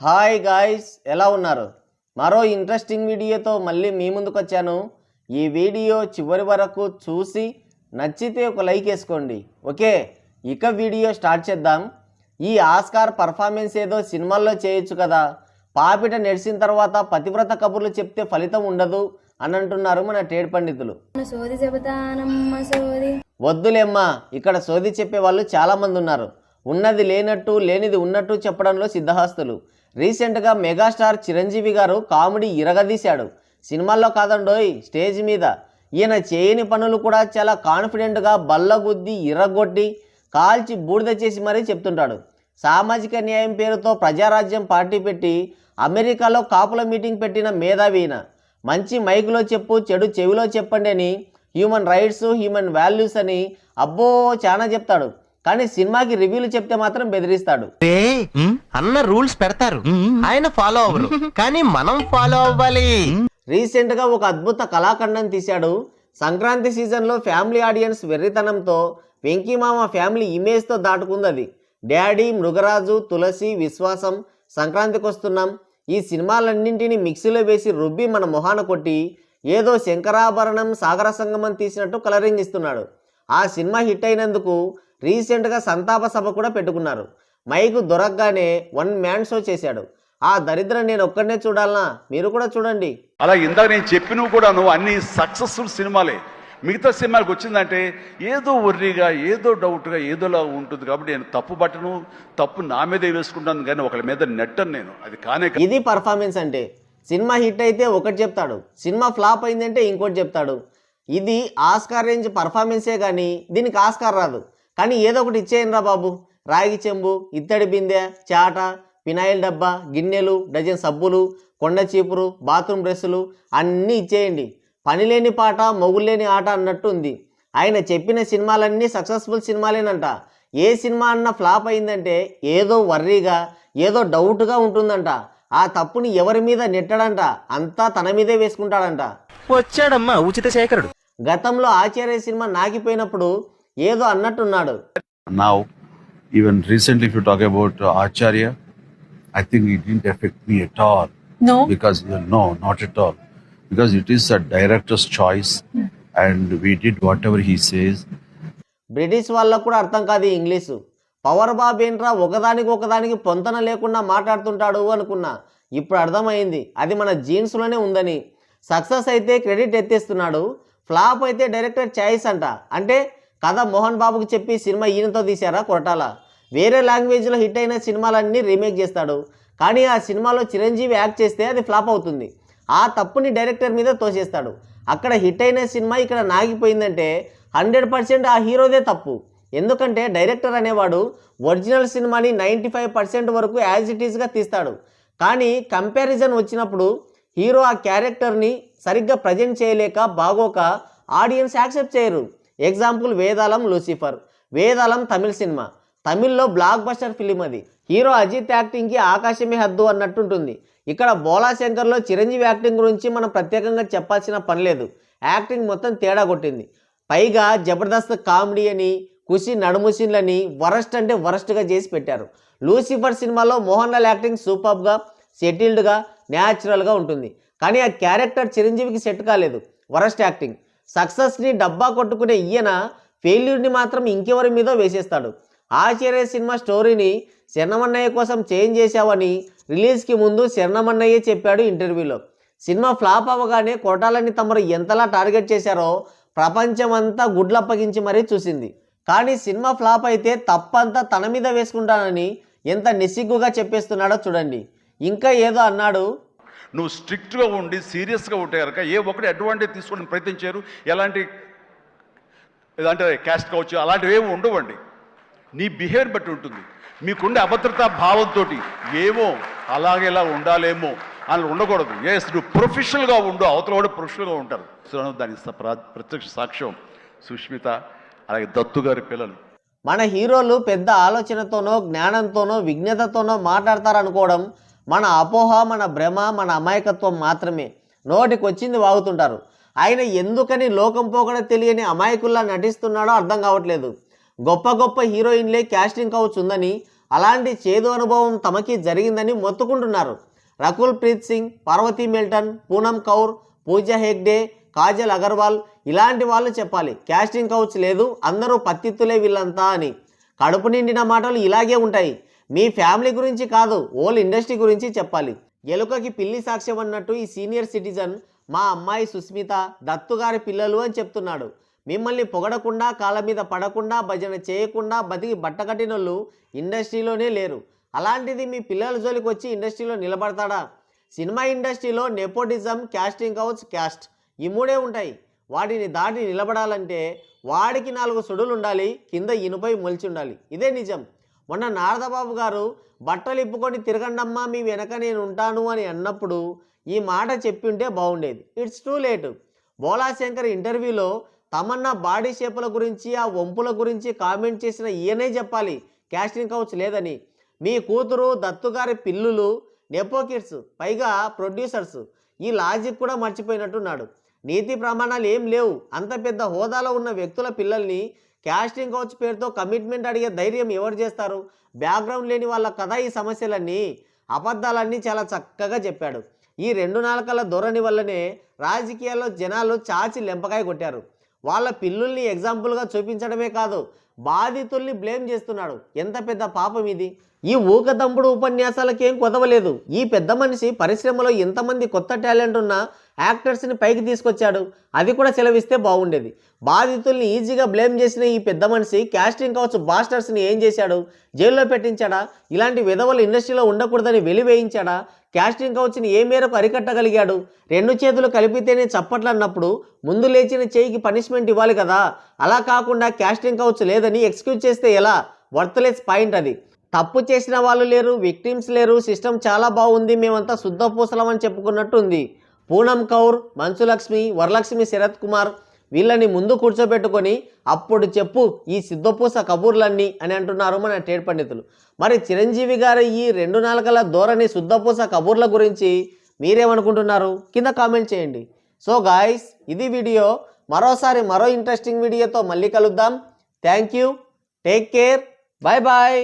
Hi guys, ఎలా ఉన్నారు? మరో ఇంట్రెస్టింగ్ వీడియోతో మళ్ళీ మీ ముందుకు వచ్చాను. ఈ వీడియో చివరి వరకు చూసి నచ్చితే ఒక లైక్ వేసుకోండి. ఓకే, ఇక వీడియో స్టార్ట్ చేద్దాం. ఈ ఆస్కార్ పర్ఫార్మెన్స్ ఏదో సినిమాల్లో చేయొచ్చు కదా, పాపిట నెడిసిన తర్వాత పతివ్రత కబుర్లు చెప్తే ఫలితం ఉండదు అని అంటున్నారు మన ట్రేడ్ పండితులు. వద్దులేమ్మా, ఇక్కడ సోది చెప్పే వాళ్ళు చాలామంది ఉన్నారు. ఉన్నది లేనట్టు లేనిది ఉన్నట్టు చెప్పడంలో సిద్ధహస్తులు. రీసెంట్గా మెగాస్టార్ చిరంజీవి గారు కామెడీ ఇరగదీశాడు. సినిమాల్లో కాదండోయ్, స్టేజ్ మీద. ఈయన చేయని పనులు కూడా చాలా కాన్ఫిడెంట్గా బల్లగుద్ది ఇరగొట్టి కాల్చి బూడిద చేసి మరీ చెప్తుంటాడు. సామాజిక న్యాయం పేరుతో ప్రజారాజ్యం పార్టీ పెట్టి అమెరికాలో కాపుల మీటింగ్ పెట్టిన మేధావి ఈయన. మంచి మైకులో చెప్పు, చెడు చెవిలో చెప్పండి అని, హ్యూమన్ రైట్స్, హ్యూమన్ వాల్యూస్ అని అబ్బో చాలా చెప్తాడు. కానీ సినిమాకి రివ్యూలు చెప్తే మాత్రం బెదిరిస్తాడు. అన్న రూల్స్ పెడతారు, ఆయన ఫాలో అవ్వరు, కానీ మనం ఫాలో అవ్వాలి. రీసెంట్ గా ఒక అద్భుత కళాఖండం తీశాడు. సంక్రాంతి సీజన్లో ఫ్యామిలీ ఆడియన్స్ వెర్రితనంతో వెంకీమామ ఫ్యామిలీ ఇమేజ్తో దాటుకుంది అది. డాడీ, మృగరాజు, తులసి, విశ్వాసం, సంక్రాంతికి వస్తున్నాం, ఈ సినిమాలన్నింటినీ మిక్సీలో వేసి రుబ్బి మన మొహాన కొట్టి ఏదో శంకరాభరణం, సాగర సంగమం తీసినట్టు కలరింగ్ ఇస్తున్నాడు. ఆ సినిమా హిట్ అయినందుకు రీసెంట్గా సంతాప సభ కూడా పెట్టుకున్నారు. మైకు దొరకగానే వన్ మ్యాన్ షో చేశాడు. ఆ దరిద్రం నేను ఒక్కడనే చూడాలనా? మీరు కూడా చూడండి. అలా ఇందాక నేను చెప్పినవి కూడాను అన్ని సక్సెస్ఫుల్ సినిమాలే. మిగతా సినిమాలకు వచ్చిందంటే ఏదో వర్రీగా, ఏదో డౌట్గా, ఏదోలా ఉంటుంది. కాబట్టి నేను తప్పు పట్టను, తప్పు నా మీదే వేసుకుంటాను, కానీ ఒకళ్ళ మీద నెట్టను నేను. అది కానే. ఇది పర్ఫార్మెన్స్ అంటే. సినిమా హిట్ అయితే ఒకటి చెప్తాడు, సినిమా ఫ్లాప్ అయిందంటే ఇంకోటి చెప్తాడు. ఇది ఆస్కార్ రేంజ్ పర్ఫార్మెన్సే కానీ దీనికి ఆస్కార్ రాదు. కానీ ఏదో ఒకటి ఇచ్చేయండి రా బాబు. రాగి చెంబు, ఇత్తడి బిందె, చాట, ఫినాయిల్ డబ్బా, గిన్నెలు, డజన్ సబ్బులు, కొండ చీపురు, బాత్రూమ్ బ్రష్లు అన్నీ ఇచ్చేయండి. పని లేని పాట, మొగులేని ఆట అన్నట్టు ఉంది. ఆయన చెప్పిన సినిమాలన్నీ సక్సెస్ఫుల్ సినిమాలేనంట. ఏ సినిమా అన్న ఫ్లాప్ అయిందంటే ఏదో వర్రీగా, ఏదో డౌట్గా ఉంటుందంట. ఆ తప్పుని ఎవరి మీద నెట్టడంట, అంతా తన మీదే వేసుకుంటాడంట. వచ్చాడమ్మా ఉచిత శేఖరుడు. గతంలో ఆచార్య సినిమా నాకిపోయినప్పుడు ఏదో అన్నట్టున్నాడు. Now, even recently, if you talk about Acharya, I think it didn't affect me at all. No. Because no, not at all. Because it is a director's choice, and we did whatever he says. British వాళ్ళకు కూడా అర్థం కాదు ఈ English. Power Bob ఏంట్రా ఒకదానికి పొంతన లేకుండా మాట్లాడుతుంటాడు అనుకున్నా. ఇప్పుడు అర్థమైంది, అది మన జీన్స్లోనే ఉందని. సక్సెస్ అయితే క్రెడిట్ ఎత్తేస్తున్నాడు, ఫ్లాప్ అయితే డైరెక్టర్ చాయిస్ అంట. అంటే కథ మోహన్ బాబుకి చెప్పి సినిమా ఈయనతో తీశారా కొరటాల? వేరే లాంగ్వేజ్లో హిట్ అయిన సినిమాలన్నీ రీమేక్ చేస్తాడు. కానీ ఆ సినిమాలో చిరంజీవి యాక్ట్ చేస్తే అది ఫ్లాప్ అవుతుంది. ఆ తప్పుని డైరెక్టర్ మీద తోసేస్తాడు. అక్కడ హిట్ అయిన సినిమా ఇక్కడ నాగిపోయిందంటే 100% ఆ హీరోదే తప్పు. ఎందుకంటే డైరెక్టర్ అనేవాడు ఒరిజినల్ సినిమాని 95% వరకు యాజ్ ఇట్ ఈస్గా తీస్తాడు. కానీ కంపారిజన్ వచ్చినప్పుడు హీరో ఆ క్యారెక్టర్ని సరిగ్గా ప్రజెంట్ చేయలేక బాగోక ఆడియన్స్ యాక్సెప్ట్ చేయరు. ఎగ్జాంపుల్ వేదాళం, లూసిఫర్. వేదాళం తమిళ సినిమా, తమిళ్లో బ్లాక్ బస్టర్ ఫిలిం అది. హీరో అజిత్ యాక్టింగ్కి ఆకాశమే హద్దు అన్నట్టుంటుంది. ఇక్కడ బోలా శంకర్లో చిరంజీవి యాక్టింగ్ గురించి మనం ప్రత్యేకంగా చెప్పాల్సిన పని లేదు. యాక్టింగ్ మొత్తం తేడా కొట్టింది. పైగా జబర్దస్త్ కామెడీ అని, ఖుషి నడుముసిన్లని వరస్ట్ అంటే వరస్ట్గా చేసి పెట్టారు. లూసిఫర్ సినిమాలో మోహన్ లాల్ యాక్టింగ్ సూపర్గా, సెటిల్డ్గా, న్యాచురల్గా ఉంటుంది. కానీ ఆ క్యారెక్టర్ చిరంజీవికి సెట్ కాలేదు. Worst acting. సక్సెస్ని డబ్బా కొట్టుకునే ఈయన ఫెయిల్యూర్ని మాత్రం ఇంకెవరి మీద వేసేస్తాడు. ఆచార్య సినిమా స్టోరీని శరణమన్నయ్య కోసం చేంజ్ చేశావని రిలీజ్కి ముందు శరణమన్నయ్యే చెప్పాడు ఇంటర్వ్యూలో. సినిమా ఫ్లాప్ అవ్వగానే కొరటాలని తమరు ఎంతలా టార్గెట్ చేశారో ప్రపంచమంతా గుడ్లప్పగించి మరీ చూసింది. కానీ సినిమా ఫ్లాప్ అయితే తప్పంతా తన మీద వేసుకుంటానని ఎంత నిస్సిగ్గుగా చెప్పేస్తున్నాడో చూడండి. ఇంకా ఏదో అన్నాడు, నువ్వు స్ట్రిక్ట్గా ఉండి సీరియస్గా ఉంటే కనుక ఏ ఒక్కటి అడ్వాంటేజ్ తీసుకోవడానికి ప్రయత్నం చేయరు. ఎలాంటి ఏదంటే క్యాస్ట్ కావచ్చు అలాంటివి ఏమి ఉండవండి. నీ బిహేవియర్ బట్టి ఉంటుంది. మీకుండే అభద్రతా భావంతో ఏమో అలాగేలా ఉండాలేమో అని ఉండకూడదు. ఎస్, నువ్వు ప్రొఫెషనల్గా ఉండు, అవతల కూడా ప్రొఫెషనల్గా ఉంటారు. సో దానికి ప్రత్యక్ష సాక్ష్యం సుష్మిత, అలాగే దత్తు గారి పిల్లలు. మన హీరోలు పెద్ద ఆలోచనతోనో, జ్ఞానంతోనో, విజ్ఞతతోనో మాట్లాడతారనుకోవడం మన అపోహ, మన భ్రమ, మన అమాయకత్వం మాత్రమే. నోటికి వచ్చింది వాగుతుంటారు. ఆయన ఎందుకని లోకం పోకడ తెలియని అమాయకుల్లా నటిస్తున్నాడో అర్థం కావట్లేదు. గొప్ప గొప్ప హీరోయిన్లే క్యాస్టింగ్ కౌచ్ ఉందని అలాంటి చేదు అనుభవం తమకి జరిగిందని మొత్తుకుంటున్నారు. రకుల్ ప్రీత్ సింగ్, పార్వతీ మిల్టన్, పూనమ్ కౌర్, పూజా హెగ్డే, కాజల్ అగర్వాల్ ఇలాంటి వాళ్ళు చెప్పాలి క్యాస్టింగ్ కౌచ్ లేదు, అందరూ పత్తిత్తులే వీళ్ళంతా అని. కడుపు నిండిన మాటలు ఇలాగే ఉంటాయి. మీ ఫ్యామిలీ గురించి కాదు, ఓల్ ఇండస్ట్రీ గురించి చెప్పాలి. ఎలుకకి పిల్లి సాక్ష్యం అన్నట్టు ఈ సీనియర్ సిటిజన్ మా అమ్మాయి సుస్మిత దత్తు గారి పిల్లలు అని చెప్తున్నాడు. మిమ్మల్ని పొగడకుండా, కాళ్ళ మీద పడకుండా, భజన చేయకుండా బతికి బట్టకట్టినోళ్ళు ఇండస్ట్రీలోనే లేరు. అలాంటిది మీ పిల్లల జోలికి వచ్చి ఇండస్ట్రీలో నిలబడతాడా? సినిమా ఇండస్ట్రీలో నెపోటిజం, క్యాస్టింగ్ కౌచ్, క్యాస్ట్ ఈ మూడే ఉంటాయి. వాటిని దాటి నిలబడాలంటే వాడికి 4 సుడులు ఉండాలి, కింద ఇనుపై మొలిచి ఉండాలి. ఇదే నిజం. మొన్న నారదబాబు గారు బట్టలు ఇప్పుకొని తిరగండమ్మా మీ వెనక నేను ఉంటాను అని అన్నప్పుడు ఈ మాట చెప్పి ఉంటే బాగుండేది. It's too late. బోలాశంకర్ ఇంటర్వ్యూలో తమన్నా బాడీ షేపుల గురించి, ఆ వంపుల గురించి కామెంట్ చేసిన ఈయనే చెప్పాలి క్యాస్టింగ్ కౌచ్ లేదని. మీ కూతురు దత్తుగారి పిల్లులు నెపో కిడ్స్, పైగా ప్రొడ్యూసర్స్. ఈ లాజిక్ కూడా మర్చిపోయినట్టున్నాడు. నీతి ప్రమాణాలు ఏం లేవు. అంత పెద్ద హోదాలో ఉన్న వ్యక్తుల పిల్లల్ని క్యాస్టింగ్ కౌచ్ పేరుతో కమిట్మెంట్ అడిగే ధైర్యం ఎవరు చేస్తారు? బ్యాక్గ్రౌండ్ లేని వాళ్ళ కథ ఈ సమస్యలన్నీ, అబద్ధాలన్నీ చాలా చక్కగా చెప్పాడు. ఈ 2 నాలుకల ధోరణి వల్లనే రాజకీయాల్లో జనాలు చాచి లెంపకాయ కొట్టారు. వాళ్ళ పిల్లుల్ని ఎగ్జాంపుల్గా చూపించడమే కాదు, బాధితుల్ని బ్లేమ్ చేస్తున్నాడు. ఎంత పెద్ద పాపం ఇది! ఈ ఊకదంపుడు ఉపన్యాసాలకేం కొదవలేదు. ఈ పెద్ద మనిషి పరిశ్రమలో ఎంతమంది కొత్త టాలెంట్ ఉన్న యాక్టర్స్ని పైకి తీసుకొచ్చాడు, అది కూడా సెలవిస్తే బాగుండేది. బాధితుల్ని ఈజీగా బ్లేమ్ చేసిన ఈ పెద్ద మనిషి క్యాస్టింగ్ కౌచ్ బాస్టర్స్ని ఏం చేశాడు? జైల్లో పెట్టించాడా? ఇలాంటి విధవలు ఇండస్ట్రీలో ఉండకూడదని వెలివేయించాడా? క్యాస్టింగ్ కౌచ్ని ఏ మేరకు అరికట్టగలిగాడు? 2 చేతులు కలిపితేనే చప్పట్లు అన్నప్పుడు ముందు లేచిన చేయికి పనిష్మెంట్ ఇవ్వాలి కదా. అలా కాకుండా క్యాస్టింగ్ కౌచ్ లేదని ఎక్స్క్యూజ్ చేస్తే ఎలా? వర్త్లెస్ పాయింట్ అది. తప్పు చేసిన వాళ్ళు లేరు, విక్టిమ్స్ లేరు, సిస్టమ్ చాలా బాగుంది, మేమంతా శుద్ధపూసలం అని చెప్పుకున్నట్టు ఉంది. పూనమ్ కౌర్, మంచులక్ష్మి, వరలక్ష్మి, శరత్ కుమార్ వీళ్ళని ముందు కూర్చోబెట్టుకొని అప్పుడు చెప్పు ఈ సిద్ధపూస కబూర్లన్నీ అని అంటున్నారు మన ట్రేడ్ పండితులు. మరి చిరంజీవి గారి ఈ 2 నాలుకల ధోరణి శుద్ధపూస కబూర్ల గురించి మీరేమనుకుంటున్నారు? కింద కామెంట్ చేయండి. సో గాయ్స్, ఇది వీడియో. మరోసారి మరో ఇంట్రెస్టింగ్ వీడియోతో మళ్ళీ కలుద్దాం. Thank you, take care, bye bye.